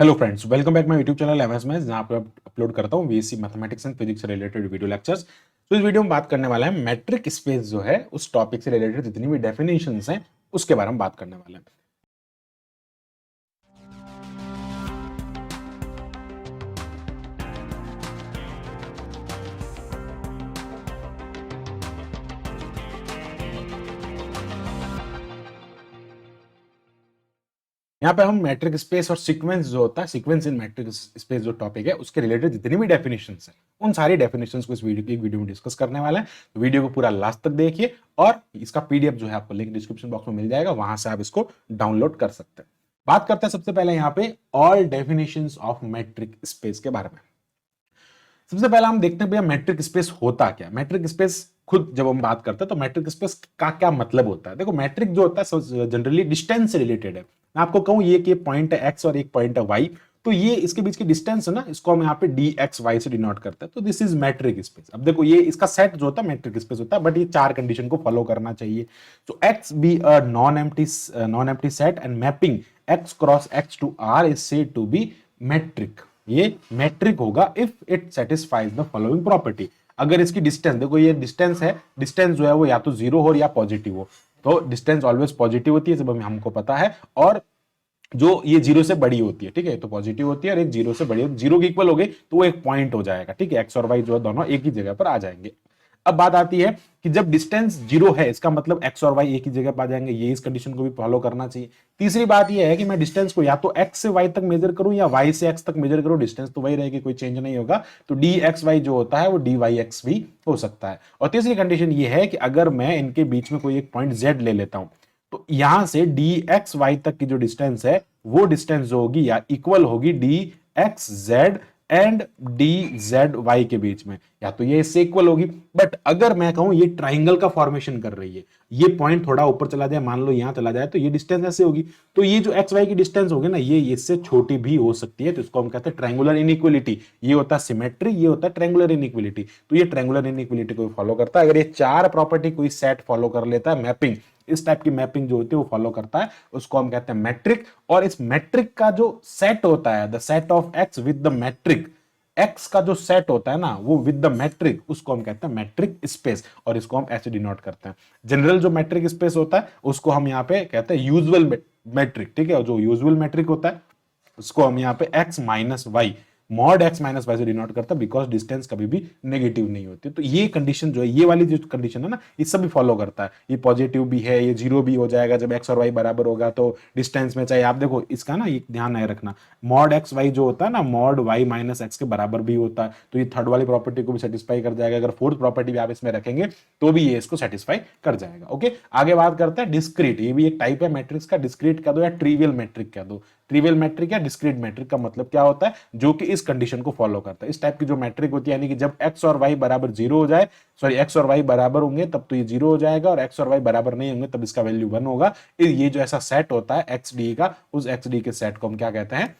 Hello friends, welcome back my YouTube channel MS maths, जहां पर upload करता हूं बीएससी मैथमेटिक्स एंड फिजिक्स से रिलेटेड वीडियो लेक्चर्स। तो इस वीडियो में बात करने वाला है मैट्रिक स्पेस जो है उस टॉपिक से रिलेटेड जितनी भी डेफिनेशंस हैं उसके बारे में बात करने वाले हैं। यहाँ पे हम मैट्रिक स्पेस और सीक्वेंस जो होता है, सीक्वेंस इन मैट्रिक स्पेस जो टॉपिक है उसके रिलेटेड जितनी भी डेफिनेशंस है उन सारी डेफिनेशंस को इस वीडियो में डिस्कस करने वाला है। तो वीडियो को पूरा लास्ट तक देखिए और इसका पीडीएफ जो है आपको लिंक डिस्क्रिप्शन बॉक्स में मिल जाएगा, वहां से आप इसको डाउनलोड कर सकते हैं। बात करते हैं सबसे पहले यहाँ पे all definitions of metric space के बारे में। सबसे पहला हम देखते हैं भैया मैट्रिक स्पेस होता क्या। मैट्रिक स्पेस खुद जब हम बात करते हैं तो मैट्रिक स्पेस का क्या मतलब होता है। देखो, मैट्रिक जो होता है जनरली डिस्टेंस से रिलेटेड है। मैं आपको कहूं ये कि पॉइंट है एक्स और एक पॉइंट है वाई, तो ये इसके बीच की डिस्टेंस है ना, इसको हम यहाँ पे डी एक्स वाई से डिनोट करते हैं। तो दिस इज मैट्रिक स्पेस। अब देखो, ये इसका सेट जो होता है मैट्रिक स्पेस होता है, बट ये चार कंडीशन को फॉलो करना चाहिए। तो X be a non empty set and mapping X cross X to R is said to be metric. ये मैट्रिक होगा if it satisfies the following property. अगर इसकी डिस्टेंस, देखो ये डिस्टेंस है, डिस्टेंस जो है वो या तो जीरो हो या पॉजिटिव हो। तो डिस्टेंस ऑलवेज पॉजिटिव होती है, जब हमको पता है, और जो ये जीरो से बड़ी होती है, ठीक है, तो पॉजिटिव होती है, और एक जीरो से बड़ी, जीरो की इक्वल हो गई तो वो एक पॉइंट हो जाएगा, ठीक है। एक्स और वाई जो है दोनों एक ही जगह पर आ जाएंगे। अब बात आती है कि जब डिस्टेंस जीरो है, इसका मतलब एक्स और वाई एक ही जगह पर आ जाएंगे, ये इस कंडीशन को भी फॉलो करना चाहिए। तीसरी बात यह है कि मैं डिस्टेंस को या तो एक्स से वाई तक मेजर करूं या वाई से एक्स तक मेजर करूं, डिस्टेंस तो वही रहेगी, कोई चेंज नहीं होगा। तो डी एक्स वाई जो होता है वो डी वाई एक्स भी हो सकता है। और तीसरी कंडीशन ये है कि अगर मैं इनके बीच में कोई एक पॉइंट जेड ले लेता हूं, तो यहां से डी एक्स वाई तक की जो डिस्टेंस है वो डिस्टेंस जो होगी या इक्वल होगी D x Z and D Z Y के बीच में, या तो ये इससे इक्वल होगी। बट अगर मैं कहूं ये ट्राइंगल का फॉर्मेशन कर रही है, ये पॉइंट थोड़ा ऊपर चला जाए, मान लो यहां चला जाए, तो ये डिस्टेंस ऐसे होगी। तो ये जो एक्स वाई की डिस्टेंस होगी ना, ये इससे छोटी भी हो सकती है। तो इसको हम कहते हैं ट्रायंगुलर इनइक्वलिटी। ये होता है सिमेट्री, ये होता है ट्रायंगुलर इनइक्वलिटी। तो ये ट्रायंगुलर इनइक्वलिटी को फॉलो करता है। अगर ये चार प्रॉपर्टी कोई सेट फॉलो कर लेता है, मैपिंग, इस टाइप की मैपिंग जो होती है वो फॉलो करता है, उसको हम कहते हैं मैट्रिक। और इस मैट्रिक का जो सेट होता है, the set of X with the metric, X का जो सेट होता है ना वो विद द मैट्रिक, उसको हम कहते हैं मैट्रिक स्पेस, और इसको हम ऐसे डिनोट करते हैं। जनरल जो मैट्रिक स्पेस होता है उसको हम यहाँ पे कहते हैं यूजुअल मैट्रिक, ठीक है। जो यूजुअल मैट्रिक होता है उसको हम यहाँ पे X minus Y, mod X minus Y से डिनोट करता है, बिकॉज डिस्टेंस कभी भी नेगेटिव नहीं होती। तो ये कंडीशन जो है, ये वाली जो कंडीशन है ना, ये सब भी फॉलो करता है। ये पॉजिटिव भी है, ये जीरो भी हो जाएगा जब एक्स और वाई बराबर होगा। तो डिस्टेंस में चाहे आप देखो, इसका ना ये ध्यान नहीं रखना, मॉड एक्स वाई जो होता है ना, मॉड वाई माइनस एक्स के बराबर भी होता है। तो ये थर्ड वाली प्रॉपर्टी को भी सेटिस्फाई कर जाएगा। अगर फोर्थ प्रॉपर्टी भी आप इसमें रखेंगे तो भी ये इसको सेटिस्फाई कर जाएगा। ओके, आगे बात करते हैं डिस्क्रीट। ये भी एक टाइप है मैट्रिक्स का। डिस्क्रीट कह दो या ट्रिवियल मैट्रिक कह दो। ट्रिवियल मैट्रिक या डिस्क्रीट मैट्रिक का मतलब क्या होता है, जो कि इस कंडीशन को फॉलो करता है। इस टाइप की जो मैट्रिक होती है, यानी कि जब एक्स और वाई बराबर जीरो हो जाए, सॉरी एक्स और वाई बराबर होंगे तब तो ये जीरो हो जाएगा, और एक्स और वाई बराबर नहीं होंगे तब इसका वैल्यू 1 होगा। ये जो ऐसा सेट होता है एक्स डी का, उस एक्स डी के सेट को हम क्या कहते हैं,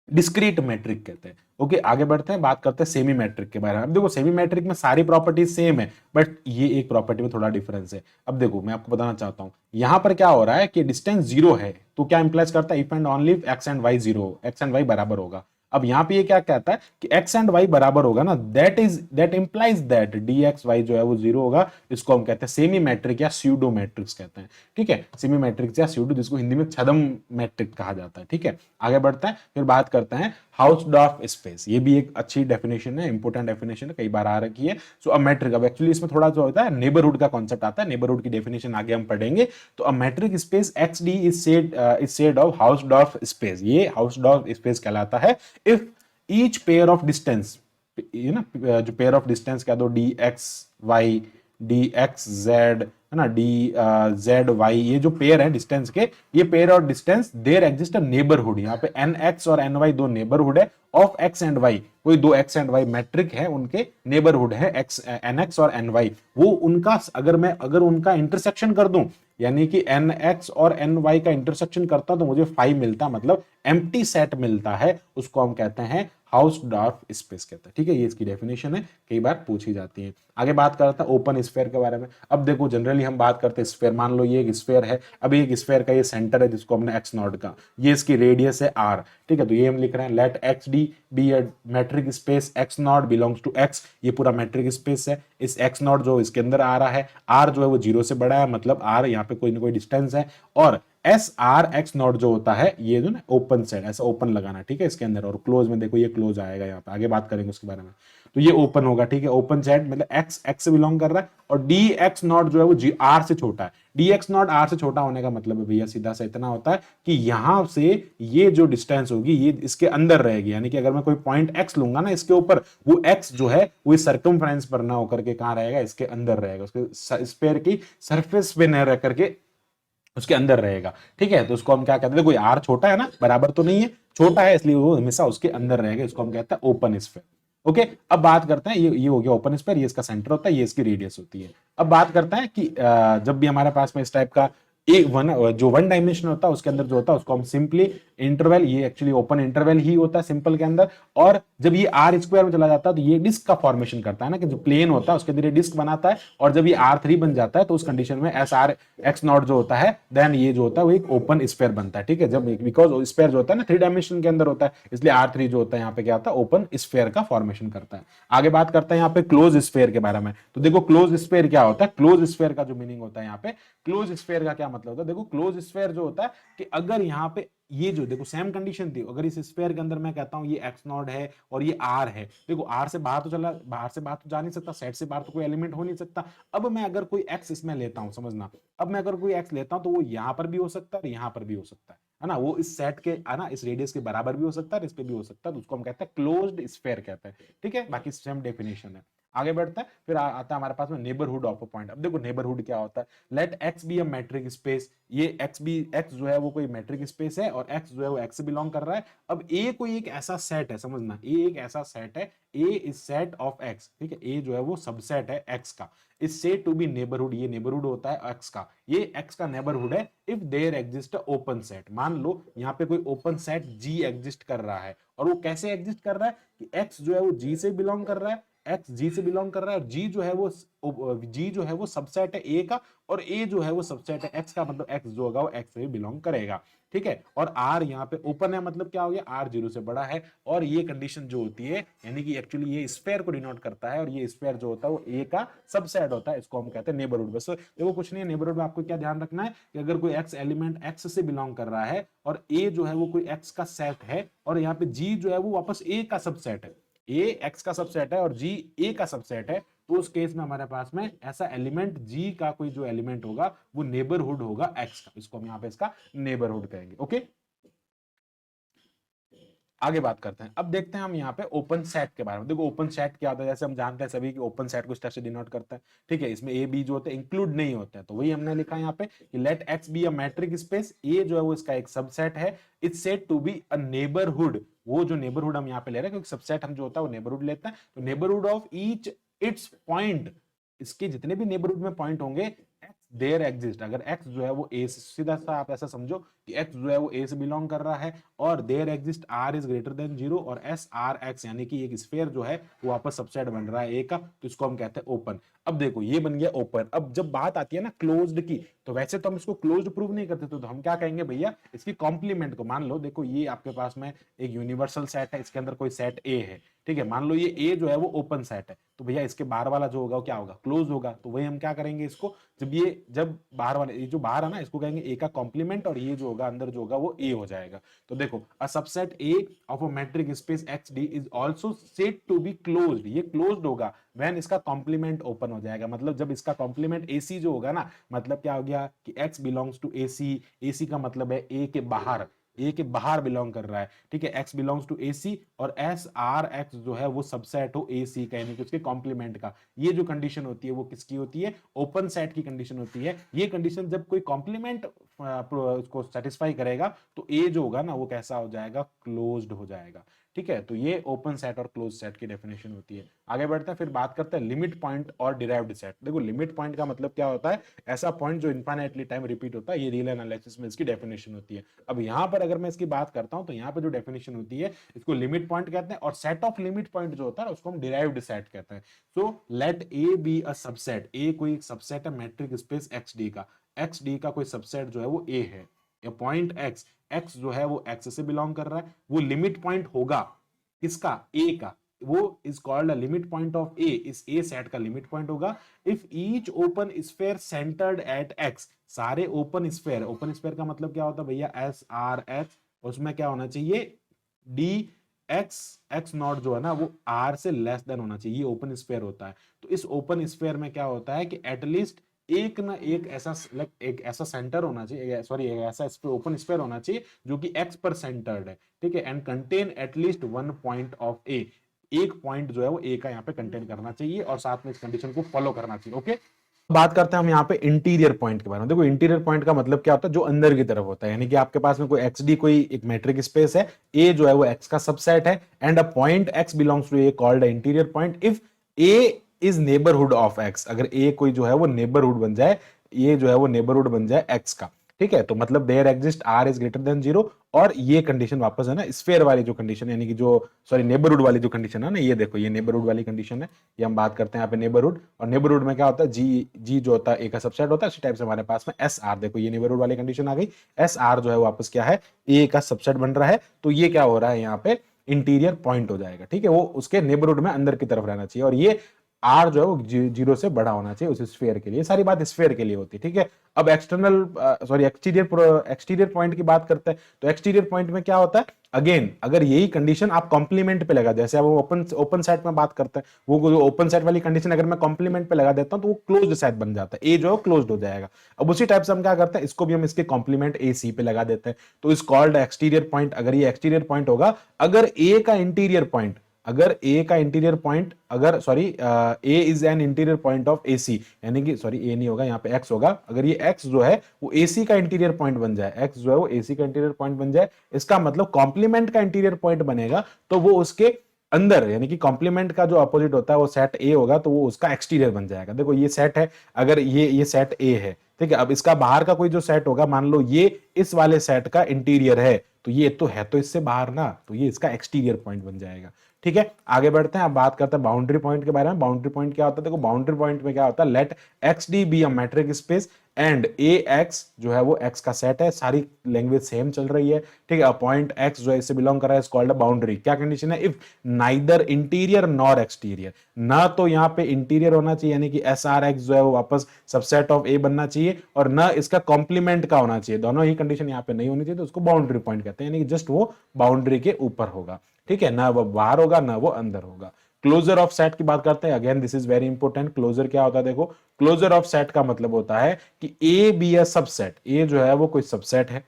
डिस्क्रीट मैट्रिक कहते हैं। ओके, आगे बढ़ते हैं, बात करते हैं सेमी मैट्रिक के बारे में। अब देखो, सेमी मैट्रिक में सारी प्रॉपर्टी सेम है, बट ये एक प्रॉपर्टी में थोड़ा डिफरेंस है। अब देखो, मैं आपको बताना चाहता हूं, यहां पर क्या हो रहा है कि डिस्टेंस जीरो है, तो क्या इंप्लाइज करता है, if and only if X and Y zero, X and Y बराबर होगा। अब यहां पे ये क्या कहता है कि एक्स एंड वाई बराबर होगा ना, that implies that D x Y जो है वो जीरो होगा। इसको हम कहते हैं सेमी मैट्रिक या स्यूडो मैट्रिक्स कहते हैं, ठीक है। सेमी मैट्रिक्स या स्यूडो, जिसको हिंदी में छदम मैट्रिक कहा जाता है, ठीक है। आगे बढ़ते हैं, फिर बात करते हैं हाउसडॉर्फ स्पेस। ये भी एक अच्छी डेफिनेशन है, इंपोर्टेंट डेफिनेशन है, कई बार आ रखी है। सो अ मैट्रिक, अब एक्चुअली इसमें थोड़ा जो होता है नेबरहुड का कॉन्सेप्ट आता है, नेबरहुड की डेफिनेशन आगे हम पढ़ेंगे। तो a metric space x D is said of Hausdorff space. ये हाउसडॉर्फ स्पेस कहलाता है if each pair of distance, ये ना जो पेयर ऑफ डिस्टेंस कह दो, d x y, d x z, है ना, डी जेड वाई, ये जो पेयर है डिस्टेंस के, ये पेयर और distance, there exist a neighbourhood. यहाँ पे एन एक्स और एन वाई दो नेबरहुड है ऑफ एक्स एंड वाई। कोई दो एक्स एंड वाई मैट्रिक है, उनके नेबरहुड है एक्स, एन एक्स और एन वाई। वो उनका अगर उनका इंटरसेक्शन कर दूं, यानी कि एन एक्स और एन वाई का इंटरसेक्शन करता तो मुझे 5 मिलता, मतलब एम्प्टी सेट मिलता है, उसको हम कहते हैं हाउसडॉर्फ स्पेस कहते हैं। ठीक है, ये इसकी डेफिनेशन है, कई बार पूछी जाती है। आगे बात करता है ओपन स्फीयर के बारे में। अब देखो जनरली हम बात करते हैं स्फीयर, मान लो ये एक स्फीयर है, अब एक स्फीयर का ये सेंटर है जिसको हमने एक्स नॉट का, ये इसकी रेडियस है आर। ठीक है, तो ये हम लिख रहे हैं let X D be a metric space X not belongs to X, ये पूरा मेट्रिक स्पेस है। इस एक्स नॉट जो इसके अंदर आ रहा है, आर जो है वो 0 से बड़ा है, मतलब आर यहाँ पे कोई ना कोई डिस्टेंस है, और एस आर एक्स नॉट जो होता है ये जो ना ओपन सेट, ऐसा ओपन लगाना। ठीक है, इसके अंदर, और क्लोज में देखो ये क्लोज आएगा, यहाँ पे आगे बात करेंगे उसके बारे में। तो ये ओपन होगा। ठीक है, ओपन सेट मतलब एक्स एक्स से बिलोंग कर रहा है, और डी एक्स नॉट जो है वो जी आर से छोटा है। डी एक्स नॉट आर से छोटा होने का मतलब है भैया सीधा सा इतना होता है कि यहां से ये जो डिस्टेंस होगी ये इसके अंदर रहेगी, यानी कि अगर मैं कोई पॉइंट एक्स लूंगा ना इसके ऊपर, वो एक्स जो है वो सर्कमफ्रेंस पर ना होकर के कहां रहेगा, इसके अंदर रहेगा, उसके स्फीयर की सरफेस पे न रह करके उसके अंदर रहेगा। ठीक है, तो उसको हम क्या कहते हैं, कोई आर छोटा है ना, बराबर तो नहीं है, छोटा है, इसलिए वो हमेशा उसके अंदर रहेगा, इसको हम कहते हैं ओपन स्फीयर। ओके, अब बात करते हैं, ये हो गया ओपन स्फीयर, ये इसका सेंटर होता है, ये इसकी रेडियस होती है। अब बात करते हैं कि जब भी हमारे पास में इस टाइप का एक जो वन डायमेंशन होता है उसके अंदर जो होता है उसको हम सिंपली इंटरवल, ये एक्चुअली ओपन इंटरवल ही होता है सिंपल के अंदर, और जब ये आर स्क्वायर में चला जाता है तो ये डिस्क का फॉर्मेशन करता है ना, कि जो प्लेन होता है उसके अंदर ये डिस्क बनाता है, और जब ये R3 बन जाता है तो उस कंडीशन में एस आर एक्स नॉट जो होता है, देन ये जो होता है वो एक ओपन स्फीयर बनता है। ठीक है, जब बिकॉज स्फीयर जो होता है ना 3 डायमेंशन के अंदर होता है, इसलिए R3 जो होता है यहाँ पे क्या होता है, ओपन स्फीयर का फॉर्मेशन करता है। आगे बात करते हैं यहाँ पे क्लोज स्फीयर के बारे में। तो देखो क्लोज स्फीयर क्या होता है, क्लोज स्फीयर का जो मीनिंग होता है यहाँ पे, क्लोज स्फीयर का क्या मतलब होता है, देखो क्लोज स्फीयर जो होता है कि अगर यहाँ पे ये जो देखो सेम कंडीशन थी, अगर इस स्फीयर के अंदर मैं कहता हूं ये एक्स नॉट है और ये आर है, देखो आर से बाहर तो चला, बाहर से बाहर तो जा नहीं सकता, सेट से बाहर तो कोई एलिमेंट हो नहीं सकता। अब मैं अगर कोई एक्स इसमें लेता हूं, समझना, अब मैं अगर कोई एक्स लेता हूं तो वो यहां पर भी हो सकता है और यहां पर भी हो सकता है ना, वो इस सेट के है ना इस रेडियस के बराबर भी हो सकता है, इस पे भी हो सकता है, तो उसको हम कहते हैं क्लोज्ड स्फीयर कहते हैं। ठीक है, बाकी सेम डेफिनेशन है। आगे बढ़ता है, फिर आता है हमारे पास में नेबरहुड ऑफ अ पॉइंट। अब देखो नेबरहुड क्या होता है, let x be a metric space, ये एक्स जो है वो कोई मैट्रिक स्पेस है, और एक्स जो है वो एक्स से बिलोंग कर रहा है। अब ए कोई एक ऐसा सेट है, समझना, ए एक ऐसा सेट है, ए इज सेट ऑफ एक्स। ठीक है, ए जो है वो सबसेट है एक्स का, is said to be neighbourhood, ये नेबरहुड होता है एक्स का, ये एक्स का नेबरहुड है if there exist open set. मान लो यहाँ पे कोई ओपन सेट जी एग्जिस्ट कर रहा है, और वो कैसे एग्जिस्ट कर रहा है कि एक्स जो है वो जी से बिलोंग कर रहा है, एक्स जी से बिलोंग कर रहा है, और जी जो है वो सबसेट है ए का, और ए जो है वो सबसेट है एक्स का, मतलब एक्स जो होगा वो एक्स से बिलोंग करेगा। ठीक है, और आर यहाँ पे ओपन है, मतलब क्या हो गया, आर 0 से बड़ा है, और ये कंडीशन जो होती है, यानी कि एक्चुअली ये स्फीयर को डिनोट करता है, और ये स्फीयर जो होता है वो ए का सबसेट होता है, इसको हम कहते हैं नेबरहुड। बस देखो कुछ नहीं है, नेबरहुड में आपको क्या ध्यान रखना है कि अगर कोई एक्स एलिमेंट एक्स से बिलोंग कर रहा है, और ए जो है वो कोई एक्स का सेट है, और यहाँ पे जी जो है वो वापस ए का सबसेट है, ए एक्स का सबसेट है और जी ए का सबसेट है, तो उस केस में हमारे पास में ऐसा एलिमेंट जी का कोई जो एलिमेंट होगा वो नेबरहुड होगा एक्स का, इसको हम यहाँ पे इसका नेबरहुड कहेंगे। ओके, आगे बात करते हैं। अब देखते हैं हम यहाँ पे ओपन सेट के बारे में। देखो ओपन सेट क्या होता है, जैसे हम जानते हैं सभी कि ओपन सेट को इस तरह से डिनोट करता है। ठीक है, इसमें ए बी जो होते हैं इंक्लूड नहीं होते हैं, तो वही हमने लिखा है यहाँ पे कि let x be a metric space, a जो है वो इसका एक सबसेट है, it's said to be a neighbourhood. वो जो नेबरहुड हम यहाँ पे ले रहे हैं क्योंकि सबसेट हम जो होता है वो नेबरहुड लेते हैं, तो neighbourhood of each it's point, इसके जितने भी नेबरहुड में पॉइंट होंगे देयर एग्जिस्ट, अगर x जो है वो a से, सीधा सा आप ऐसा समझो कि x जो है वो a से बिलोंग कर रहा है, और there exist r is greater than 0, और s r x यानी कि एक स्फीयर जो है वो वापस सबसेट बन रहा है a का, तो इसको हम कहते हैं ओपन। अब देखो ये बन गया ओपन। अब जब बात आती है ना क्लोज्ड की, तो वैसे तो हम इसको क्लोज्ड प्रूव नहीं करते, तो हम क्या कहेंगे भैया, इसकी कॉम्प्लीमेंट को, मान लो देखो ये आपके पास में एक यूनिवर्सल सेट है, इसके अंदर कोई सेट a है। ठीक है, मान लो ये a जो है वो ओपन सेट है, तो भैया इसके बाहर वाला जो होगा वो क्या होगा, क्लोज होगा। तो वही हम क्या करेंगे इसको, जब बाहर वाले ये जो बाहर है ना इसको कहेंगे ए का कॉम्प्लीमेंट, और ये जो होगा अंदर जो होगा वो ए हो जाएगा। तो देखो a subset A of a metric space x D is also said to be closed, ये क्लोज्ड होगा व्हेन इसका कॉम्प्लीमेंट ओपन हो जाएगा, मतलब जब इसका कॉम्प्लीमेंट ए सी जो होगा ना, मतलब क्या हो गया कि एक्स बिलोंग्स टू ए सी, ए सी का मतलब है ए के बाहर, ए के बाहर बिलोंग कर रहा है। ठीक है, एक्स बिलोंग्स टू ए सी, और एस आर एक्स जो है वो सबसेट हो ए सी का, यानी कि उसके कॉम्प्लीमेंट का। ये जो कंडीशन होती है वो किसकी होती है, ओपन सेट की कंडीशन होती है। ये कंडीशन जब कोई कॉम्प्लीमेंट उसको सेटिस्फाई करेगा तो ए जो होगा ना वो कैसा हो जाएगा, क्लोज्ड हो जाएगा। ठीक है, तो ये ओपन सेट और क्लोज सेट की डेफिनेशन होती है। आगे बढ़ते हैं, फिर बात करते हैं लिमिट पॉइंट और डिराइव्ड सेट। देखो लिमिट पॉइंट का मतलब क्या होता है, ऐसा पॉइंट जो इनफाइनाइटली टाइम रिपीट होता है, ये रियल एनालिसिस में इसकी डेफिनेशन होती है। अब यहाँ पर अगर मैं इसकी बात करता हूँ तो यहाँ पर जो डेफिनेशन होती है इसको लिमिट पॉइंट कहते हैं, और सेट ऑफ लिमिट पॉइंट जो होता है उसको हम डिराइव्ड सेट कहते हैं। So let a be a subset, a कोई सबसेट है मैट्रिक स्पेस एक्स डी का, एक्स डी का कोई सबसेट जो है वो ए है, या पॉइंट एक्स, एक्स जो है वो एक्स से बिलोंग कर रहा है, वो लिमिट पॉइंट होगा किसका, ए का, वो is called a limit point of a, इस ए सेट का लिमिट पॉइंट होगा if each open sphere centred at x, सारे ओपन स्फीयर, ओपन स्फीयर का मतलब क्या होता है भैया, एस आर एच, उसमें क्या होना चाहिए, डी एक्स, एक्स नॉट जो है ना वो आर से लेस देन होना चाहिए, ये ओपन स्फीयर होता है। तो इस ओपन स्फीयर में क्या होता है कि एटलीस्ट एक ना एक ऐसा एक ऐसा सेंटर होना चाहिए, सॉरी एक ऐसा ओपन स्फीयर होना चाहिए जो कि एक्स पर सेंटर्ड है, ठीक है, and contain at least one point of a, एक पॉइंट जो है वो ए का यहाँ पे कंटेन करना चाहिए और साथ में इस कंडीशन को फॉलो करना चाहिए। ओके, बात करते हैं हम यहाँ पे इंटीरियर पॉइंट के बारे में। देखो इंटीरियर पॉइंट का मतलब क्या होता है, जो अंदर की तरफ होता है, यानी कि आपके पास में कोई एक्स डी कोई एक मैट्रिक स्पेस है, ए जो है वो एक्स का सबसेट है, and a point X belongs to A called interior point if A is neighbourhood of X, अगर ए कोई जो है वो नेबरहुड बन जाए, ये जो है वो नेबरहुड बन जाए एक्स का, ठीक है, तो मतलब there exist R is greater than zero, और ये कंडीशन वापस है ना स्फीयर वाली जो कंडीशन, यानी कि जो सॉरी नेबरहुड वाली जो कंडीशन है ना, ये देखो ये नेबरहुड वाली कंडीशन है, ये हम बात करते हैं यहाँ पे नेबरहुड, और नेबरहुड में क्या होता है, जी जी जो होता है ए का सबसेट होता है, उसी टाइप से हमारे पास में एस आर, देखो ये नेबरहुड वाली कंडीशन आ गई, एस आर जो है वापस क्या है, ए का सबसेट बन रहा है, तो ये क्या हो रहा है यहाँ पे इंटीरियर पॉइंट हो जाएगा, ठीक है, वो उसके नेबरहुड में अंदर की तरफ रहना चाहिए, और ये आर जो है वो जीरो से बड़ा होना चाहिए उस स्फीयर के लिए, सारी बात स्फीयर के लिए होती है, ठीक है। अब एक्सटर्नल सॉरी एक्सटीरियर पॉइंट की बात करते हैं, तो एक्सटीरियर पॉइंट में क्या होता है, अगेन अगर यही कंडीशन आप कॉम्प्लीमेंट पे लगा, जैसे अब ओपन सेट में बात करते हैं, वो ओपन सेट वाली कंडीशन अगर मैं कॉम्प्लीमेंट पे लगा देता हूं तो वो क्लोज्ड सेट बन जाता है, ए जो है क्लोज्ड हो जाएगा। अब उसी टाइप से हम क्या करते हैं, इसको भी हम इसके कॉम्प्लीमेंट ए सी पे लगा देते हैं, तो इस कॉल्ड एक्सटीरियर पॉइंट, अगर ये एक्सटीरियर पॉइंट होगा, अगर ए का इंटीरियर पॉइंट, अगर ए का इंटीरियर पॉइंट, अगर sorry a is an interior point of a c, यानी कि सॉरी ए नहीं होगा यहाँ पे एक्स होगा, अगर ये एक्स जो है वो ए सी का इंटीरियर पॉइंट बन जाए, एक्स जो है वो ए सी का इंटीरियर पॉइंट बन जाए, इसका मतलब कॉम्प्लीमेंट का इंटीरियर पॉइंट बनेगा, तो वो उसके अंदर, यानी कि कॉम्प्लीमेंट का जो अपोजिट होता है वो सेट ए होगा, तो वो उसका एक्सटीरियर बन जाएगा। देखो ये सेट है, अगर ये सेट ए है, ठीक है, अब इसका बाहर का कोई जो सेट होगा, मान लो ये इस वाले सेट का इंटीरियर है, तो ये तो है तो इससे बाहर ना, तो ये इसका एक्सटीरियर पॉइंट बन जाएगा, ठीक है। आगे बढ़ते हैं, अब बात करते हैं बाउंड्री पॉइंट के बारे में। बाउंड्री पॉइंट क्या होता है, देखो बाउंड्री पॉइंट में क्या होता है, let X D be a metric space and A X जो है वो एक्स का सेट है, सारी लैंग्वेज सेम चल रही है, ठीक है, पॉइंट एक्स जो है इससे बिलोंग कर रहा है, इज कॉल्ड अ बाउंड्री। क्या कंडीशन है, if neither interior nor exterior, ना तो यहाँ पे इंटीरियर होना चाहिए, यानी कि एस आर एक्स जो है वो वापस सबसेट ऑफ ए बनना चाहिए, और ना इसका कॉम्प्लीमेंट का होना चाहिए, दोनों ही कंडीशन यहाँ पे नहीं होनी चाहिए, तो उसको बाउंड्री पॉइंट कहते हैं, यानी कि जस्ट वो बाउंड्री के ऊपर होगा, ठीक है, ना वो बाहर होगा ना वो अंदर होगा। क्लोजर ऑफ सेट की बात करते हैं, again this is very important. Closure क्या होता है, देखो क्लोजर ऑफ सेट का मतलब होता है कि ए बी ए सबसेट, ए जो है वो कोई सबसेट है,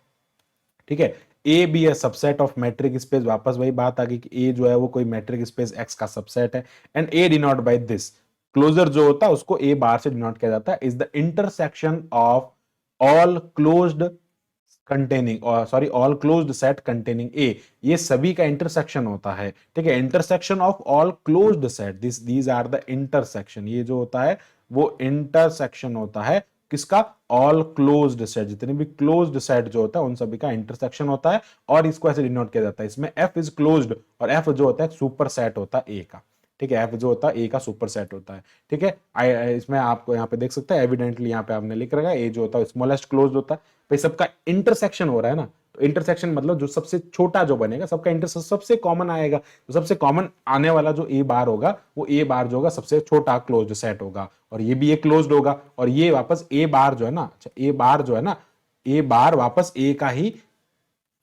ठीक है, A B A subset of metric space, वापस वही बात आ गई कि ए जो है वो कोई मैट्रिक स्पेस एक्स का सबसेट है, and A denote by this, closure जो होता है उसको ए बार से डिनोट किया जाता है, is the intersection of all closed containing, और sorry all closed set containing a, ये सभी का इंटरसेक्शन होता है, ठीक है, intersection of all closed set, these are the intersection, ये जो होता है वो इंटरसेक्शन होता है किसका, ऑल क्लोज्ड सेट, जितने भी क्लोज्ड सेट जो होता है उन सभी का इंटरसेक्शन होता है, और इसको ऐसे डिनोट किया जाता है, इसमें एफ इज क्लोज्ड, और एफ जो होता है सुपर सेट होता है ए का, ठीक है, एफ जो होता है ए का सुपर सेट होता है, ठीक है। इसमें आपको यहाँ पे देख सकते हैं एविडेंटली यहाँ पे आपने लिख रखा है, ए जो होता है स्मॉलेस्ट क्लोज्ड होता है, भाई सबका इंटरसेक्शन हो रहा है ना, तो इंटरसेक्शन मतलब जो सबसे छोटा जो बनेगा, सबका इंटरसेक्शन सबसे कॉमन आएगा, तो सबसे कॉमन आने वाला जो ए बार होगा वो ए बार जो होगा सबसे छोटा क्लोज्ड सेट होगा, और ये भी एक क्लोज्ड होगा, और ये वापस ए बार जो है ना, अच्छा ए बार जो है ना, ए बार वापस ए का ही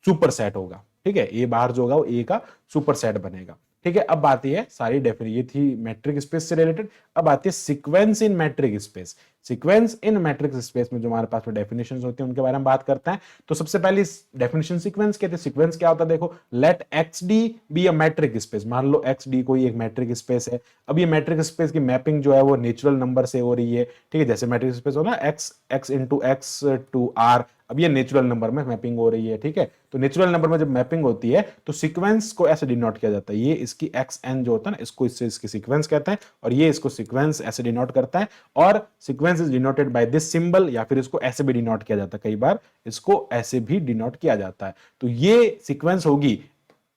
सुपर सेट होगा, ठीक है, ए बार जो होगा वो ए का सुपर सेट बनेगा, ठीक है। अब आती है सारी डेफिनेशन, ये थी मैट्रिक स्पेस से रिलेटेड, अब आती है sequence in matric space. Sequence in matric space में जो हमारे पास डेफिनेशंस होती हैं उनके बारे में बात करते हैं। तो सबसे पहली डेफिनेशन सीक्वेंस कहते हैं। सीक्वेंस क्या होता है, देखो let X D be a metric space, मान लो एक्स डी कोई एक मैट्रिक स्पेस है, अब ये मैट्रिक स्पेस की मैपिंग जो है वो नेचुरल नंबर से हो रही है, ठीक है, जैसे मैट्रिक स्पेस हो ना X X into X to R, अब ये नेचुरल नंबर में मैपिंग हो रही है, ठीक है। तो नेचुरल नंबर में जब मैपिंग होती है तो सीक्वेंस को ऐसे डिनोट किया जाता है, ये इसकी एक्स एन जो होता है ना, इसको इससे इसकी सीक्वेंस कहते हैं, और ये इसको सीक्वेंस ऐसे डिनोट करता है, और sequence is denoted by this symbol, या फिर इसको ऐसे भी डिनोट किया जाता है, कई बार इसको ऐसे भी डिनोट किया जाता है। तो ये सीक्वेंस होगी,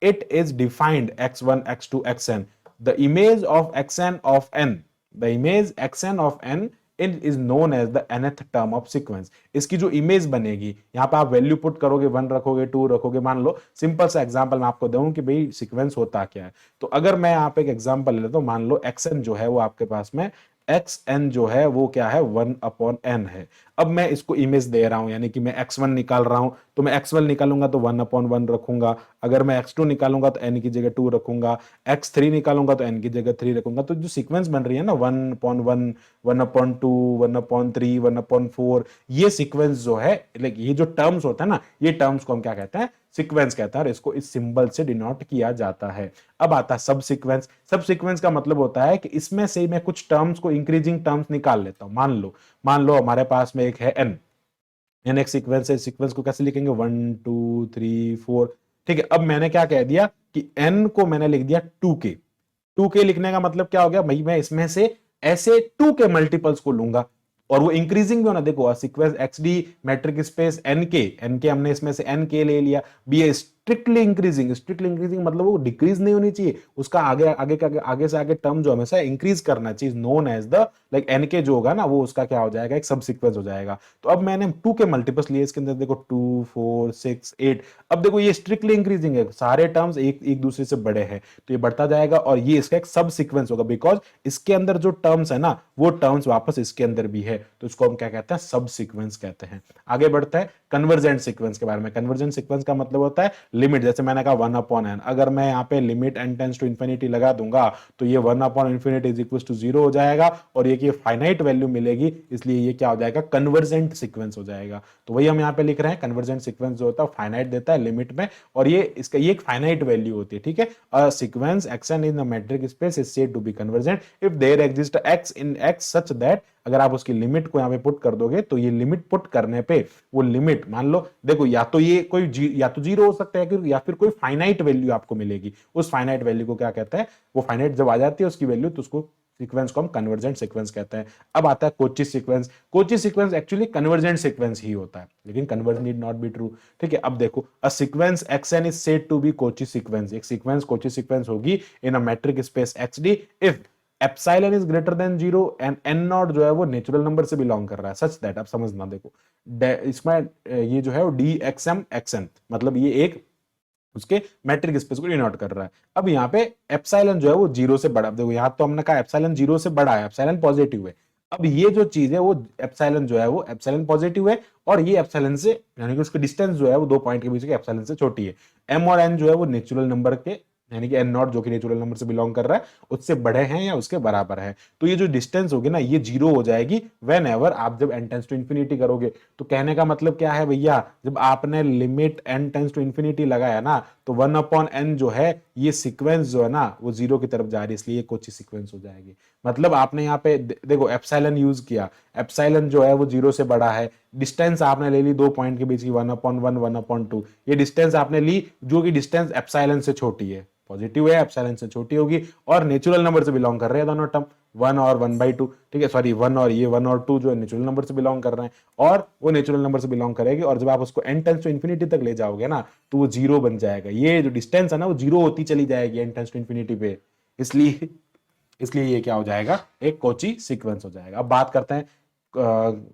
it is defined x1 x2 xn, the image of xn of n, the image xn of n is known as the nth term of sequence। इसकी जो इमेज बनेगी, यहां पे आप वैल्यू पुट करोगे, 1 रखोगे, 2 रखोगे, मान लो सिंपल सा एग्जांपल मैं आपको दूं कि भाई सीक्वेंस होता क्या है। तो अगर मैं यहाँ पे एक एग्जांपल लेता हूं, मान लो xn जो है वो आपके पास में xn जो है वो क्या है, 1/n है। अब मैं इसको इमेज दे रहा हूं, यानी कि मैं x1 निकाल रहा हूं, तो मैं x1 निकालूंगा तो 1/1 रखूंगा, अगर मैं x2 निकालूंगा तो n की जगह 2 रखूंगा, x3 निकालूंगा तो n की जगह 3 रखूंगा। तो जो सीक्वेंस बन रही है ना 1/1, 1/2, 1/3, 1/4, ये सीक्वेंस जो है, लाइक ये जो टर्म्स होता है ना, ये टर्म्स को हम क्या कहते हैं, सीक्वेंस कहता है, और इसको इस सिंबल से डिनोट किया जाता है। अब आता है सब सीक्वेंस। सब सीक्वेंस का मतलब होता है कि इसमें से मैं कुछ टर्म्स को, इंक्रीजिंग टर्म्स निकाल लेता हूं। मान लो हमारे पास में एक है n एक सीक्वेंस है, सीक्वेंस को कैसे लिखेंगे, 1 2 3 4, ठीक है। अब मैंने क्या कह दिया कि n को मैंने लिख दिया 2k। 2k लिखने का मतलब क्या हो गया भाई, मैं इसमें से ऐसे 2 के मल्टीपल्स को लूंगा, और वो इंक्रीजिंग भी होना। देखो sequence XD matric space NK हमने इसमें से NK ले लिया, बी ए स्ट्रिक्टली इंक्रीजिंग। स्ट्रिक्टली इंक्रीजिंग मतलब वो डिक्रीज नहीं होनी चाहिए, उसका आगे से आगे टर्म जो हमेशा इंक्रीज करना चाहिए, known as the like NK जो होगा ना, वो उसका क्या हो जाएगा, एक सब सीक्वेंस हो जाएगा। तो अब मैंने 2 के मल्टीपल्स लिए इसके अंदर, देखो 2 4 6 8। अब देखो ये स्ट्रिक्टली इंक्रीजिंग है, सारे टर्म्स एक दूसरे से बड़े हैं, तो ये बढ़ता जाएगा, और ये इसका एक सब सीक्वेंस होगा, बिकॉज इसके अंदर जो टर्म्स है ना, वो टर्म्स वापस इसके अंदर भी है, तो इसको हम क्या कहते हैं, सब सीक्वेंस कहते हैं। आगे बढ़ते हैं कन्वर्जेंट सीक्वेंस के बारे में। कन्वर्जेंट सीक्वेंस का मतलब होता है लिमिट, जैसे मैंने कहा 1/n, अगर मैं यहाँ पे limit n tends to infinity लगा दूंगा तो ये 1/infinity इज इक्वल टू 0 हो जाएगा, और ये फाइनाइट वैल्यू मिलेगी, इसलिए ये क्या हो जाएगा, कन्वर्जेंट सीक्वेंस हो जाएगा। तो वही हम यहाँ पे लिख रहे हैं, कन्वर्जेंट सीक्वेंस जो होता है फाइनाइट देता है लिमिट में, और ये इसका ये एक फाइनाइट वैल्यू होती है, ठीक है। A sequence xn in the metric space is said to be convergent if there exist x in x such that, अगर आप उसकी लिमिट को यहाँ पे पुट कर दोगे, तो ये लिमिट पुट करने पे वो लिमिट, मान लो देखो, या तो ये कोई या तो 0 हो सकता है, या फिर कोई फाइनाइट वैल्यू आपको मिलेगी। उस फाइनाइट वैल्यू को क्या कहते हैं, वो फाइनाइट जब आ जाती है उसकी वैल्यू, तो उसको सीक्वेंस को हम कन्वर्जेंट सीक्वेंस कहते हैं। अब आता है Cauchy sequence. Cauchy sequence actually convergent sequence ही होता है, लेकिन converge need not be true, ठीक है। अब देखो a sequence xn is said to be Cauchy sequence. एक सीक्वेंस कोची सीक्वेंस होगी in a metric space XD if epsilon is greater than 0 and n naught जो है वो नेचुरल नंबर से बिलोंग कर रहा है, सच दैट, आप समझना। देखो इसमें ये जो है वो DXM xn, मतलब ये एक उसके मैट्रिक स्पेस को डिनोट कर रहा है। अब यहाँ पे एप्सिलॉन जो है वो 0 से बड़ा, देखो यहाँ तो हमने कहा एप्सिलॉन 0 से बड़ा है, एप्सिलॉन पॉजिटिव है। अब ये जो चीज है वो एप्सिलॉन जो है वो एप्सिलॉन पॉजिटिव है, और ये एप्सिलॉन से, यानी कि उसकी डिस्टेंस जो है वो 2 पॉइंट के बीच के एप्सिलॉन से छोटी है। m और n जो है वो नेचुरल नंबर के, यानी कि n नॉट जो कि नेचुरल नंबर से बिलोंग कर रहा है, उससे बड़े हैं या उसके बराबर है। तो ये जो डिस्टेंस होगी ना, ये 0 हो जाएगी वेन एवर आप जब n टेंस टू इंफिनिटी करोगे। तो कहने का मतलब क्या है भैया, जब आपने limit n tends to infinity लगाया ना, तो 1/n जो है ये सीक्वेंस जो है ना वो 0 की तरफ जा रही है, इसलिए कोची सीक्वेंस हो जाएगी। मतलब आपने यहाँ पे देखो एप्सिलॉन यूज किया, एप्सिलॉन जो है वो 0 से बड़ा है, डिस्टेंस आपने ले ली 2 पॉइंट के बीच की 1/1 1/2, ये डिस्टेंस आपने ली जो कि डिस्टेंस एप्सिलॉन से छोटी है, पॉजिटिव है, एप्सिलॉन से छोटी होगी, और नेचुरल नंबर से बिलोंग कर रहे हैं दोनों टर्म, 1 और 1/2, ठीक है। सॉरी 1 और ये 1 और 2 जो है नेचुरल नंबर से बिलोंग कर रहे हैं, और वो नेचुरल नंबर से बिलोंग करेगी, और जब आप उसको n टेंस टू इंफिनिटी तक ले जाओगे ना, तो वो 0 बन जाएगा। ये जो डिस्टेंस है ना वो 0 होती चली जाएगी n टेंस टू इंफिनिटी पे, इसलिए ये क्या हो जाएगा, एक कोची सीक्वेंस हो जाएगा। अब बात करते हैं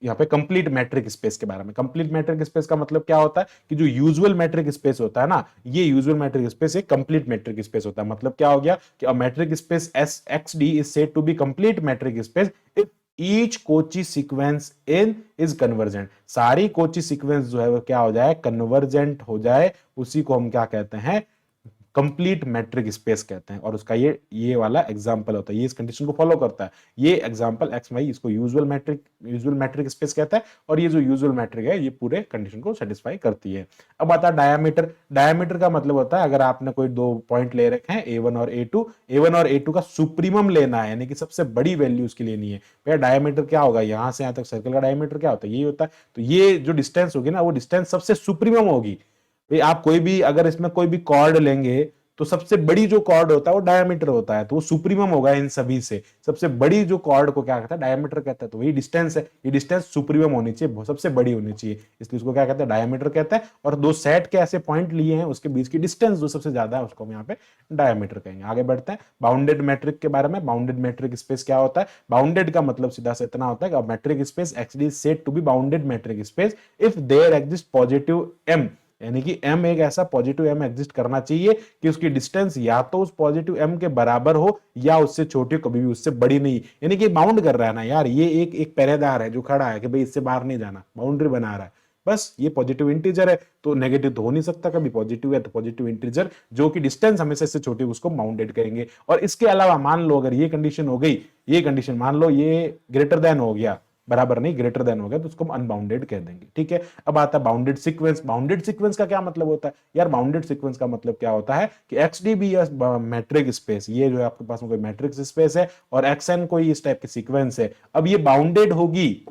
यहाँ पे कंप्लीट मैट्रिक स्पेस के बारे में। कंप्लीट मैट्रिक स्पेस का मतलब क्या होता है कि जो यूजुअल मैट्रिक स्पेस होता है ना, ये यूजुअल मैट्रिक स्पेस एक कंप्लीट मैट्रिक स्पेस होता है। मतलब क्या हो गया कि a metric space XD is said to be complete metric space if each Cauchy sequence in is convergent. सारी कोची सीक्वेंस जो है वो क्या हो जाए, कन्वर्जेंट हो जाए, उसी को हम क्या कहते हैं, कंप्लीट मैट्रिक स्पेस कहते हैं, और उसका ये वाला एग्जांपल होता है, ये इस कंडीशन को फॉलो करता है। ये एग्जांपल एक्स वाई, इसको यूजुअल मैट्रिक स्पेस कहता है, और ये जो यूजुअल मैट्रिक है ये पूरे कंडीशन को सेटिस्फाई करती है। अब आता है डायमीटर। डायमीटर का मतलब होता है अगर आपने कोई दो पॉइंट ले रखे हैं A1 और A2, A1 और A2 का सुप्रीमम लेना है, यानी कि सबसे बड़ी वैल्यू उसकी लेनी है। भैया डायमीटर क्या होगा, यहां से यहां तक सर्कल का डायमीटर क्या होता है, यही होता है। तो ये जो डिस्टेंस होगी ना, वो डिस्टेंस सबसे सुप्रीमम होगी। भाई आप कोई भी अगर इसमें कोई भी कॉर्ड लेंगे तो सबसे बड़ी जो कॉर्ड होता है वो डायमीटर होता है, तो वो सुप्रीमम होगा इन सभी से। सबसे बड़ी जो कॉर्ड को क्या कहता है, डायमीटर कहता है। तो वही डिस्टेंस है, ये डिस्टेंस सुप्रीमम होनी चाहिए, सबसे बड़ी होनी चाहिए, इसलिए उसको क्या कहते हैं, डायमीटर कहता है। और दो सेट के ऐसे पॉइंट लिए हैं, उसके बीच की डिस्टेंस जो सबसे ज्यादा है उसको हम यहाँ पे डायमीटर कहेंगे। आगे बढ़ते हैं बाउंडेड मैट्रिक के बारे में। बाउंडेड मैट्रिक स्पेस क्या होता है, बाउंडेड का मतलब सीधा से इतना होता है कि metric space actually is said to be bounded metric space if there exist positive m, यानी कि m एक ऐसा पॉजिटिव m एग्जिस्ट करना चाहिए कि उसकी डिस्टेंस या तो उस पॉजिटिव m के बराबर हो या उससे छोटी, कभी भी उससे बड़ी नहीं। यानी कि बाउंड कर रहा है ना यार, ये एक पहरेदार है जो खड़ा है कि भाई इससे बाहर नहीं जाना, बाउंड्री बना रहा है। बस ये पॉजिटिव इंटीजर है तो नेगेटिव तो हो नहीं सकता, कभी पॉजिटिव है तो पॉजिटिव इंटीजर जो कि डिस्टेंस हमेशा इससे छोटी उसको बाउंडेड करेंगे। और इसके अलावा मान लो अगर ये कंडीशन हो गई, ये कंडीशन मान लो ये ग्रेटर देन हो गया, बराबर नहीं ग्रेटर देन हो गया, तो उसको हम अनबाउंडेड कह देंगे। ठीक है, अब आता है बाउंडेड सीक्वेंस। बाउंडेड सीक्वेंस का क्या मतलब होता है यार, बाउंडेड सीक्वेंस का मतलब क्या होता है कि XDB मैट्रिक स्पेस, ये जो है आपके पास में कोई मैट्रिक्स स्पेस है और XN कोई इस टाइप की सीक्वेंस है। अब ये बाउंडेड होगी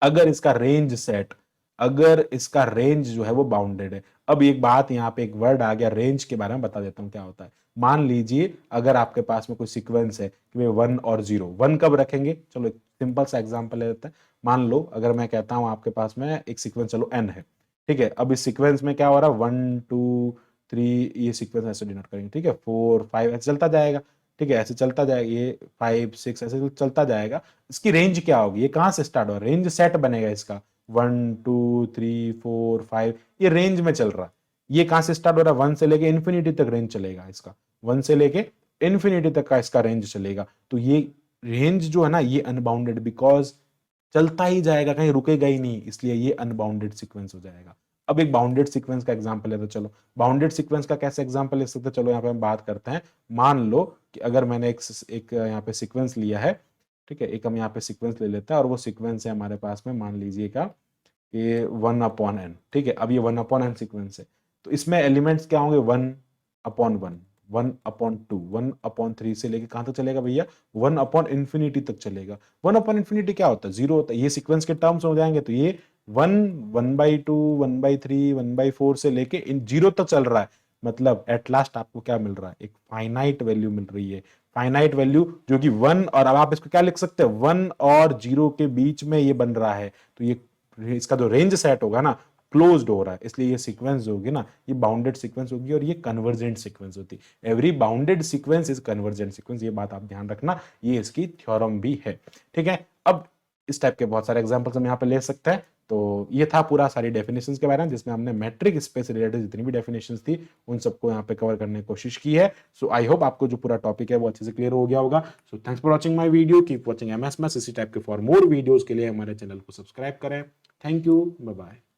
अगर इसका रेंज सेट, अगर इसका रेंज जो है वो बाउंडेड है। अब एक बात यहाँ पे एक वर्ड आ गया, रेंज के बारे में बता देता हूँ क्या होता है। मान लीजिए अगर आपके पास में कोई सीक्वेंस है कि वे 1 और 0, 1 कब रखेंगे, चलो एक सिंपल सा एग्जांपल ले लेते हैं। मान लो अगर मैं कहता हूं आपके पास में एक सीक्वेंस चलो n है, ठीक है। अब इस सीक्वेंस में क्या हो रहा है, 1 2 3, ये सीक्वेंस ऐसे डिनोट करेंगे, ठीक है, 4 5 ऐसे चलता जाएगा, ठीक है, ऐसे चलता जाएगा, ये 5 6 ऐसे चलता जाएगा। इसकी रेंज क्या होगी, ये कहां से स्टार्ट हो रहा है, रेंज सेट बनेगा इसका 1 2 3 4 5, ये रेंज में चल रहा है। ये कहां से स्टार्ट हो रहा है, 1 से लेके इन्फिनिटी तक रेंज चलेगा इसका, 1 से लेके इन्फिनिटी तक का इसका रेंज चलेगा। तो ये रेंज जो है ना ये अनबाउंडेड, बिकॉज चलता ही जाएगा, कहीं रुकेगा ही नहीं, इसलिए ये अनबाउंडेड सीक्वेंस हो जाएगा। अब एक बाउंडेड सीक्वेंस का एग्जांपल है, तो चलो बाउंडेड सीक्वेंस का कैसे एग्जांपल ले सकते हैं, चलो यहाँ पे हम बात करते हैं। मान लो कि अगर मैंने एक यहाँ पे सीक्वेंस लिया है, ठीक है, एक हम यहाँ पे सीक्वेंस ले लेते हैं और वो सीक्वेंस है हमारे पास में, मान लीजिएगा ये 1/n, ठीक है। अब ये 1/n सीक्वेंस है, तो इसमें एलिमेंट्स क्या होंगे, 1/1, 1/2, 1/3 से लेके कहां तक चलेगा भैया, 1/infinity तक चलेगा। 1/infinity क्या होता है, 0 होता है। ये सीक्वेंस के टर्म्स हो जाएंगे, तो ये 1 1/2 1/3 1/4 से लेके इन 0 तक चल रहा है। मतलब एट लास्ट आपको क्या मिल रहा है, एक फाइनाइट वैल्यू मिल रही है, फाइनाइट वैल्यू जो कि 1, और अब आप इसको क्या लिख सकते हैं, 1 और 0 के बीच में ये बन रहा है। तो ये इसका जो रेंज सेट होगा ना क्लोज्ड हो रहा है, इसलिए ये सीक्वेंस जो होगी ना ये बाउंडेड सीक्वेंस होगी और ये कन्वर्जेंट सीक्वेंस होती है। Every bounded sequence is convergent sequence, ये बात आप ध्यान रखना, ये इसकी थ्योरम भी है। ठीक है, अब इस टाइप के बहुत सारे एग्जांपल्स हम यहाँ पे ले सकते हैं। तो ये था पूरा सारी डेफिनेशंस के बारे में, जिसमें हमने मैट्रिक स्पेस रिलेटेड जितनी भी डेफिनेशंस थी उन सबको यहाँ पे कवर करने की कोशिश की है। सो आई होप आपको जो पूरा टॉपिक है वो अच्छे से क्लियर हो गया होगा। So thanks for watching my video, keep watching MS maths. इसी टाइप के फॉर मोर वीडियोस के लिए हमारे चैनल को सब्सक्राइब करें। Thank you, bye bye.